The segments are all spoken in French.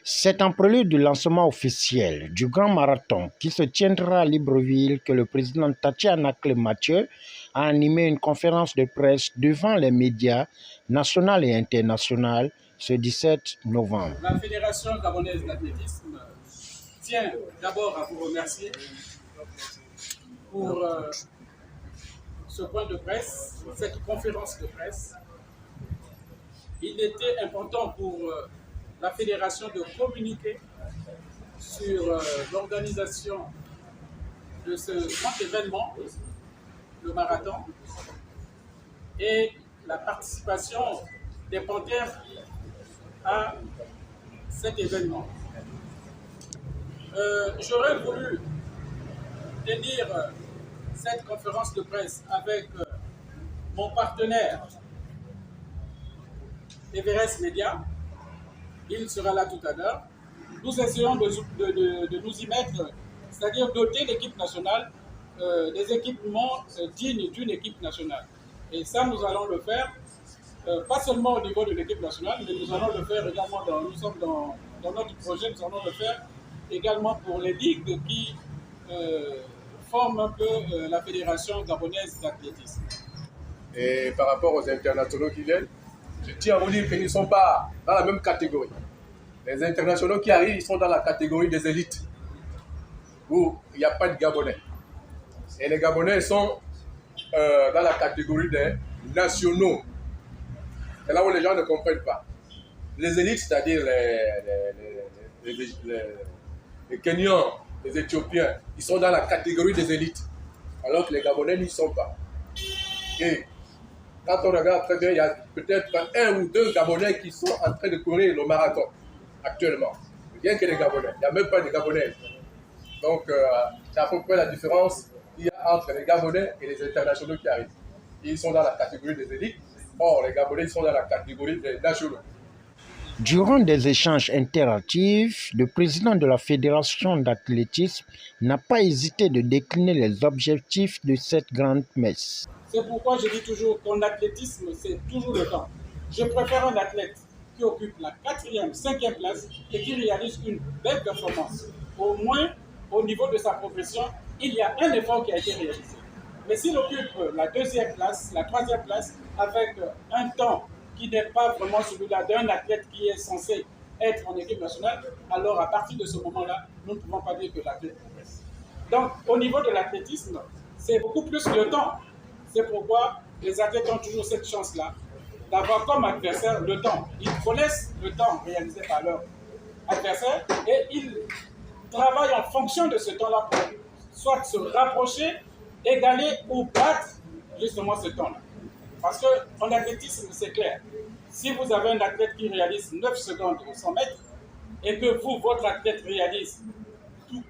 C'est en prélude du lancement officiel du grand marathon qui se tiendra à Libreville que le président Tatiana Clé-Mathieu a animé une conférence de presse devant les médias nationaux et internationaux ce 17 novembre. La Fédération gabonaise d'athlétisme tient d'abord à vous remercier pour ce point de presse, cette conférence de presse. Il était important pour la Fédération de communiquer sur l'organisation de ce grand événement, le marathon, et la participation des Panthères à cet événement. J'aurais voulu tenir cette conférence de presse avec mon partenaire Everest Media. Il sera là tout à l'heure. Nous essayons de nous y mettre, c'est-à-dire doter l'équipe nationale des équipements dignes d'une équipe nationale. Et ça, nous allons le faire, pas seulement au niveau de l'équipe nationale, mais nous allons le faire également, nous sommes dans notre projet, nous allons le faire également pour les ligues qui forment un peu la Fédération gabonaise d'athlétisme. Et par rapport aux internationaux qui viennent, je tiens à vous dire qu'ils ne sont pas dans la même catégorie. Les internationaux qui arrivent, ils sont dans la catégorie des élites, où il n'y a pas de Gabonais. Et les Gabonais sont dans la catégorie des nationaux. C'est là où les gens ne comprennent pas. Les élites, c'est-à-dire les Kenyans, les Éthiopiens, ils sont dans la catégorie des élites, alors que les Gabonais n'y sont pas. Et quand on regarde très bien, il y a peut-être un ou deux Gabonais qui sont en train de courir le marathon actuellement. Rien que les Gabonais. Il n'y a même pas de Gabonais. Donc, c'est à peu près la différence qu'il y a entre les Gabonais et les internationaux qui arrivent. Ils sont dans la catégorie des élites. Or, les Gabonais sont dans la catégorie des nationaux. Durant des échanges interactifs, le président de la Fédération d'athlétisme n'a pas hésité de décliner les objectifs de cette grande messe. C'est pourquoi je dis toujours qu'en athlétisme, c'est toujours le temps. Je préfère un athlète qui occupe la 4e, 5e place et qui réalise une belle performance. Au moins, au niveau de sa progression, il y a un effort qui a été réalisé. Mais s'il occupe la 2e place, la 3e place, avec un temps qui n'est pas vraiment celui-là d'un athlète qui est censé être en équipe nationale, alors à partir de ce moment-là, nous ne pouvons pas dire que l'athlète progresse. Donc, au niveau de l'athlétisme, c'est beaucoup plus le temps. C'est pourquoi les athlètes ont toujours cette chance-là d'avoir comme adversaire le temps. Ils connaissent le temps réalisé par leur adversaire et ils travaillent en fonction de ce temps-là pour soit se rapprocher, égaler ou battre justement ce temps-là. Parce qu'en athlétisme, c'est clair. Si vous avez un athlète qui réalise 9 secondes au 100 mètres et que vous, votre athlète réalise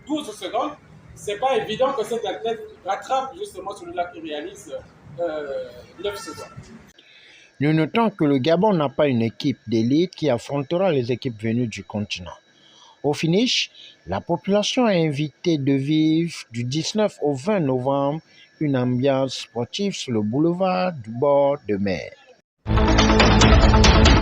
12 secondes, c'est pas évident que cet athlète rattrape justement celui-là qui réalise 9 secondes. Nous notons que le Gabon n'a pas une équipe d'élite qui affrontera les équipes venues du continent. Au finish, la population est invitée de vivre du 19 au 20 novembre une ambiance sportive sur le boulevard du bord de mer.